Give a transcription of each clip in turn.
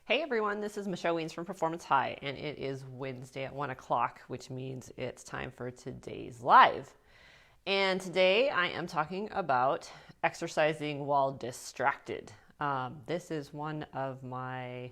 Hey everyone, this is Michelle Weens from Performance High, and it is Wednesday at 1 o'clock, which means it's time for today's live. And today I am talking about exercising while distracted. This is one of my,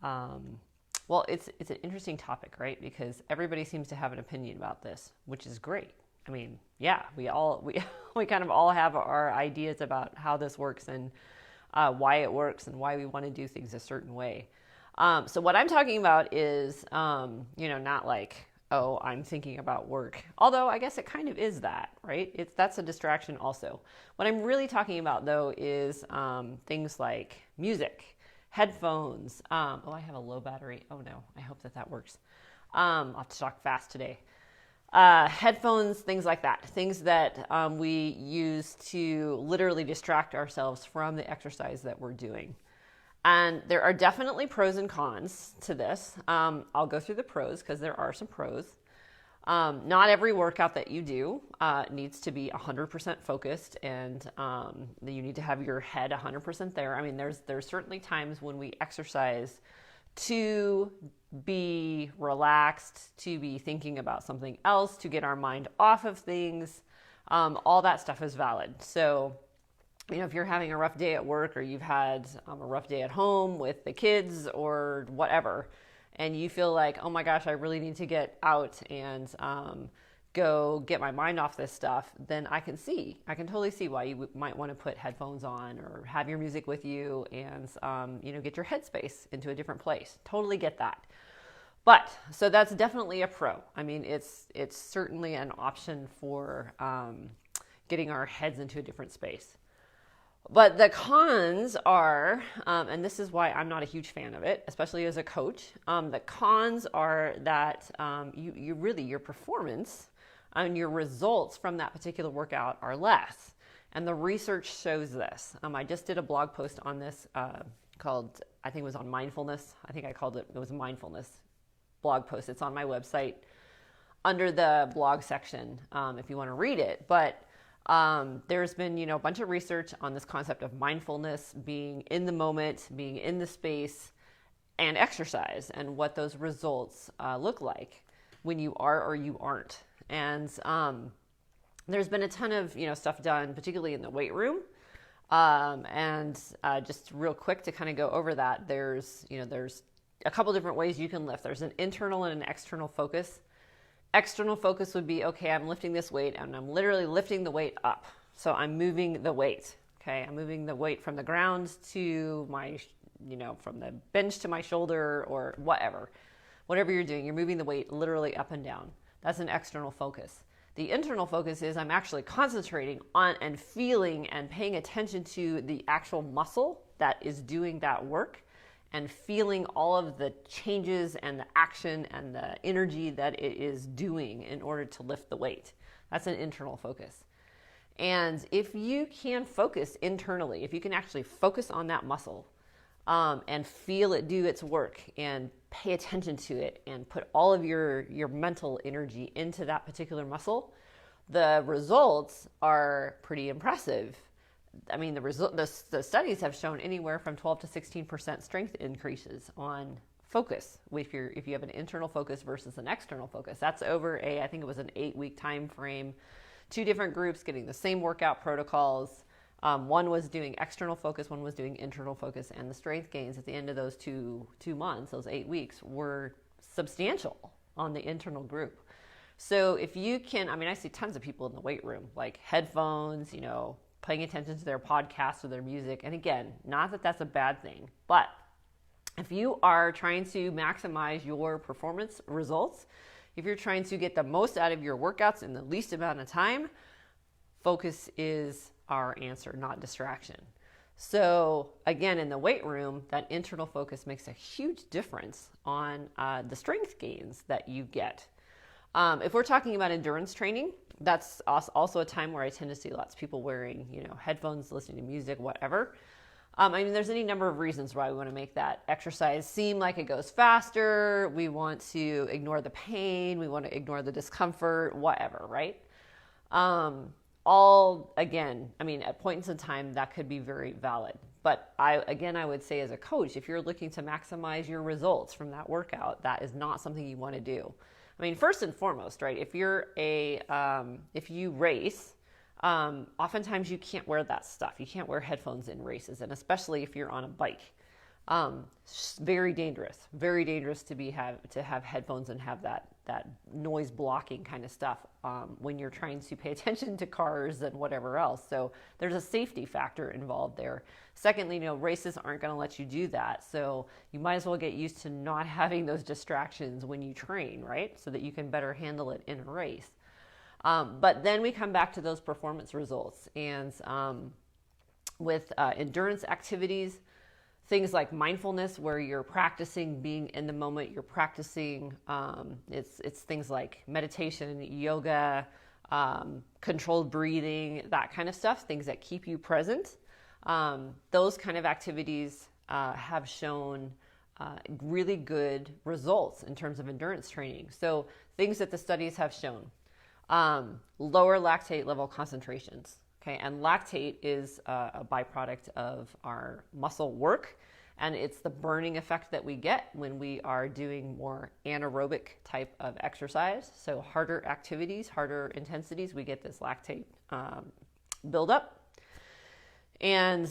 it's an interesting topic, right? Because everybody seems to have an opinion about this, which is great. I mean, yeah, we kind of all have our ideas about how this works and why it works and why we want to do things a certain way. So what I'm talking about is, not like, oh, I'm thinking about work. Although I guess it kind of is that, right? That's a distraction also. What I'm really talking about though is things like music, headphones. I have a low battery. Oh no, I hope that works. I'll have to talk fast today. Headphones, things like that, things that we use to literally distract ourselves from the exercise that we're doing. And there are definitely pros and cons to this. I'll go through the pros because there are some pros. Not every workout that you do needs to be 100% focused, and you need to have your head 100% there. I mean, there's certainly times when we exercise to be relaxed, to be thinking about something else, to get our mind off of things. All that stuff is valid. So, if you're having a rough day at work, or you've had a rough day at home with the kids or whatever, and you feel like, oh my gosh, I really need to get out and go get my mind off this stuff, then I can totally see why you might want to put headphones on or have your music with you and, get your headspace into a different place. Totally get that. But, so that's definitely a pro. I mean, it's certainly an option for getting our heads into a different space. But the cons are, and this is why I'm not a huge fan of it, especially as a coach, the cons are that your performance and your results from that particular workout are less. And the research shows this. I just did a blog post on this called, I think it was on Mindfulness. I think it was a Mindfulness blog post. It's on my website under the blog section if you want to read it. But there's been, a bunch of research on this concept of mindfulness, being in the moment, being in the space, and exercise, and what those results look like when you are or you aren't. And there's been a ton of, stuff done, particularly in the weight room. Just real quick to kind of go over that, there's a couple different ways you can lift. There's an internal and an external focus. External focus would be, okay, I'm lifting this weight and I'm literally lifting the weight up. So I'm moving the weight, okay? I'm moving the weight from the ground to my, from the bench to my shoulder or whatever. Whatever you're doing, you're moving the weight literally up and down. That's an external focus. The internal focus is I'm actually concentrating on and feeling and paying attention to the actual muscle that is doing that work, and feeling all of the changes and the action and the energy that it is doing in order to lift the weight. That's an internal focus. And if you can focus internally, if you can actually focus on that muscle and feel it do its work and pay attention to it and put all of your mental energy into that particular muscle, the results are pretty impressive. I mean, the studies have shown anywhere from 12 to 16% strength increases on focus if you have an internal focus versus an external focus. That's over I think it was an 8-week time frame, 2 different groups getting the same workout protocols. One was doing external focus, one was doing internal focus, and the strength gains at the end of those two months, those 8 weeks, were substantial on the internal group. So if you can, I see tons of people in the weight room, like headphones, paying attention to their podcasts or their music. And again, not that that's a bad thing, but if you are trying to maximize your performance results, if you're trying to get the most out of your workouts in the least amount of time, focus is our answer, not distraction. So again, in the weight room, that internal focus makes a huge difference on the strength gains that you get. If we're talking about endurance training, that's also a time where I tend to see lots of people wearing, headphones, listening to music, whatever. There's any number of reasons why we want to make that exercise seem like it goes faster. We want to ignore the pain. We want to ignore the discomfort, whatever, right? At points in time, that could be very valid. But I would say as a coach, if you're looking to maximize your results from that workout, that is not something you want to do. I mean, first and foremost, right? If you race, oftentimes you can't wear that stuff. You can't wear headphones in races, and especially if you're on a bike. Very dangerous to have headphones and have that noise blocking kind of stuff when you're trying to pay attention to cars and whatever else. So there's a safety factor involved there. Secondly, races aren't going to let you do that. So you might as well get used to not having those distractions when you train, right? So that you can better handle it in a race. But then we come back to those performance results, and with endurance activities, things like mindfulness, where you're practicing being in the moment, you're practicing, it's things like meditation, yoga, controlled breathing, that kind of stuff, things that keep you present. Those kind of activities have shown really good results in terms of endurance training. So things that the studies have shown, lower lactate level concentrations. Okay, and lactate is a byproduct of our muscle work, and it's the burning effect that we get when we are doing more anaerobic type of exercise. So harder activities, harder intensities, we get this lactate buildup. And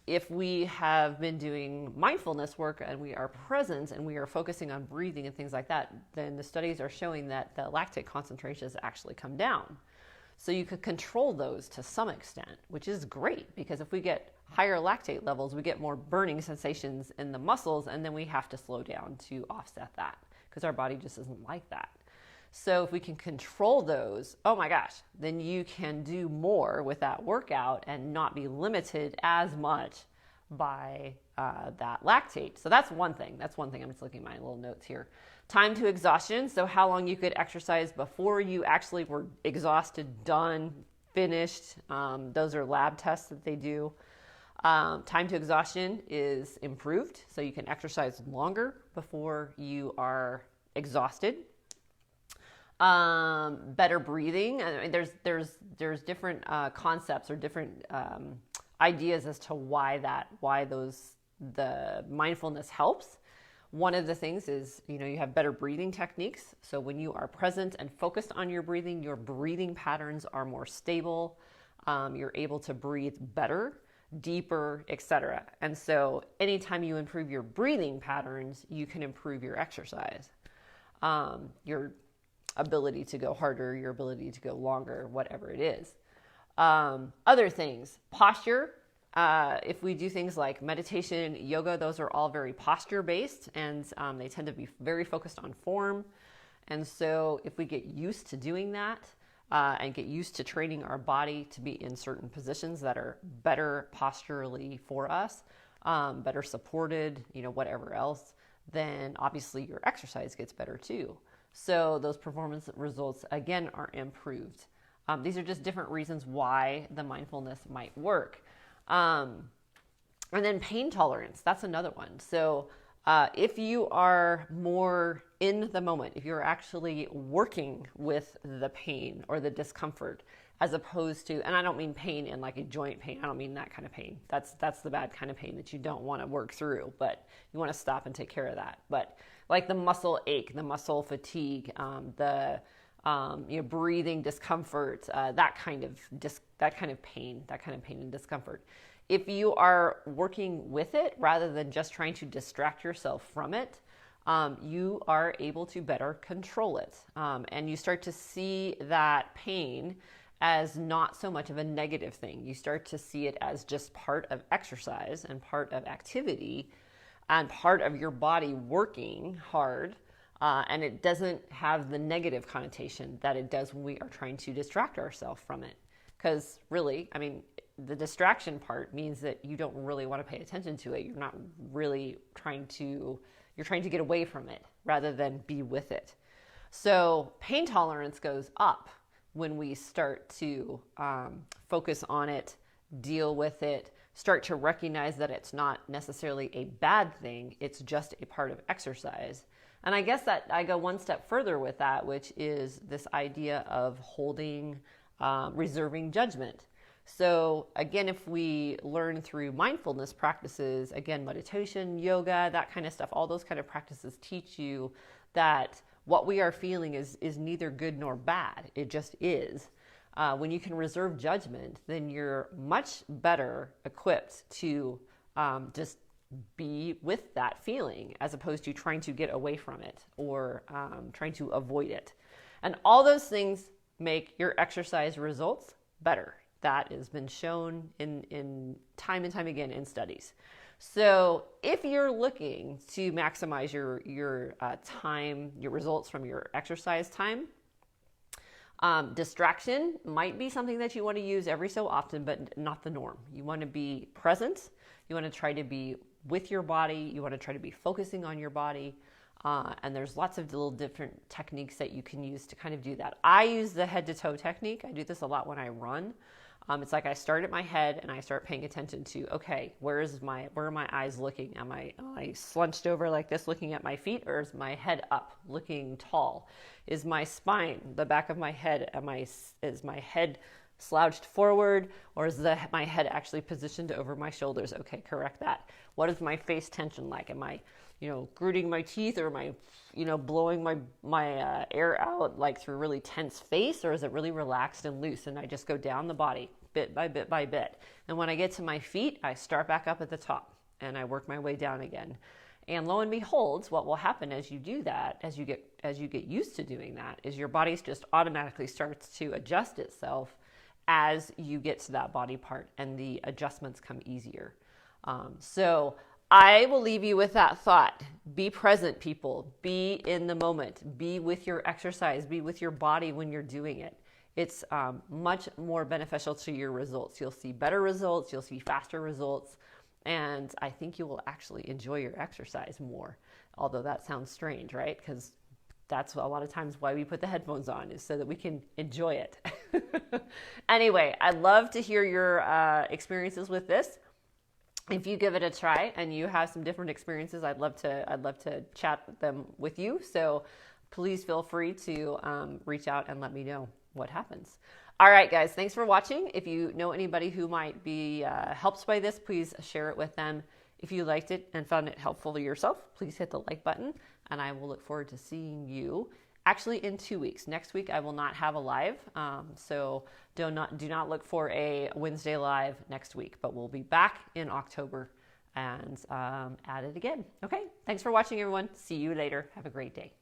if we have been doing mindfulness work and we are present and we are focusing on breathing and things like that, then the studies are showing that the lactate concentrations actually come down. So you could control those to some extent, which is great, because if we get higher lactate levels, we get more burning sensations in the muscles, and then we have to slow down to offset that because our body just isn't like that. So if we can control those, oh my gosh, then you can do more with that workout and not be limited as much by that lactate. So that's one thing. I'm just looking at my little notes here. Time to exhaustion. So how long you could exercise before you actually were exhausted, done, finished. Those are lab tests that they do. Time to exhaustion is improved. So you can exercise longer before you are exhausted. Better breathing. I mean, there's different concepts or different ideas as to why the mindfulness helps. One of the things is, you have better breathing techniques. So when you are present and focused on your breathing patterns are more stable. You're able to breathe better, deeper, etc. And so anytime you improve your breathing patterns, you can improve your exercise. Your ability to go harder, your ability to go longer, whatever it is. Other things, posture. If we do things like meditation, yoga, those are all very posture based, and they tend to be very focused on form. And so if we get used to doing that and get used to training our body to be in certain positions that are better posturally for us, better supported, whatever else, then obviously your exercise gets better too. So those performance results, again, are improved. These are just different reasons why the mindfulness might work. And then pain tolerance, that's another one. So if you are more in the moment, if you're actually working with the pain or the discomfort, as opposed to, and I don't mean pain in like a joint pain, I don't mean that kind of pain. That's the bad kind of pain that you don't want to work through, but you want to stop and take care of that. But like the muscle ache, the muscle fatigue, the breathing discomfort, that kind of pain and discomfort. If you are working with it rather than just trying to distract yourself from it, you are able to better control it. And you start to see that pain as not so much of a negative thing. You start to see it as just part of exercise and part of activity and part of your body working hard. And it doesn't have the negative connotation that it does when we are trying to distract ourselves from it. Because really, I mean, the distraction part means that you don't really want to pay attention to it. You're not really you're trying to get away from it rather than be with it. So pain tolerance goes up when we start to focus on it, deal with it, start to recognize that it's not necessarily a bad thing. It's just a part of exercise. And I guess that I go one step further with that, which is this idea of reserving judgment. So again, if we learn through mindfulness practices, again, meditation, yoga, that kind of stuff, all those kind of practices teach you that what we are feeling is neither good nor bad. It just is. When you can reserve judgment, then you're much better equipped to just be with that feeling as opposed to trying to get away from it or trying to avoid it. And all those things make your exercise results better. That has been shown in time and time again in studies. So if you're looking to maximize your time, your results from your exercise time, distraction might be something that you want to use every so often, but not the norm. You want to be present. You want to try to be with your body. You want to try to be focusing on your body. And there's lots of little different techniques that you can use to kind of do that. I use the head to toe technique. I do this a lot when I run. It's like I start at my head and I start paying attention to, okay, where are my eyes looking? Am I slunched over like this looking at my feet, or is my head up looking tall? Is my spine, the back of my head, is my head slouched forward, or is my head actually positioned over my shoulders? Okay, correct that. What is my face tension like? Am I, gritting my teeth, or am I, blowing my air out like through really tense face, or is it really relaxed and loose? And I just go down the body bit by bit by bit. And when I get to my feet, I start back up at the top and I work my way down again. And lo and behold, what will happen as you do that, as you get used to doing that, is your body just automatically starts to adjust itself as you get to that body part, and the adjustments come easier. So I will leave you with that thought. Be present, people. Be in the moment. Be with your exercise. Be with your body when you're doing it. It's much more beneficial to your results. You'll see better results. You'll see faster results. And I think you will actually enjoy your exercise more. Although that sounds strange, right? Because that's a lot of times why we put the headphones on, is so that we can enjoy it. Anyway, I'd love to hear your experiences with this. If you give it a try and you have some different experiences, I'd love to chat them with you. So please feel free to reach out and let me know what happens. All right, guys, thanks for watching. If you know anybody who might be helped by this, please share it with them. If you liked it and found it helpful to yourself, please hit the like button, and I will look forward to seeing you actually in 2 weeks. Next week, I will not have a live, so do not look for a Wednesday live next week, but we'll be back in October and at it again. Okay, thanks for watching, everyone. See you later. Have a great day.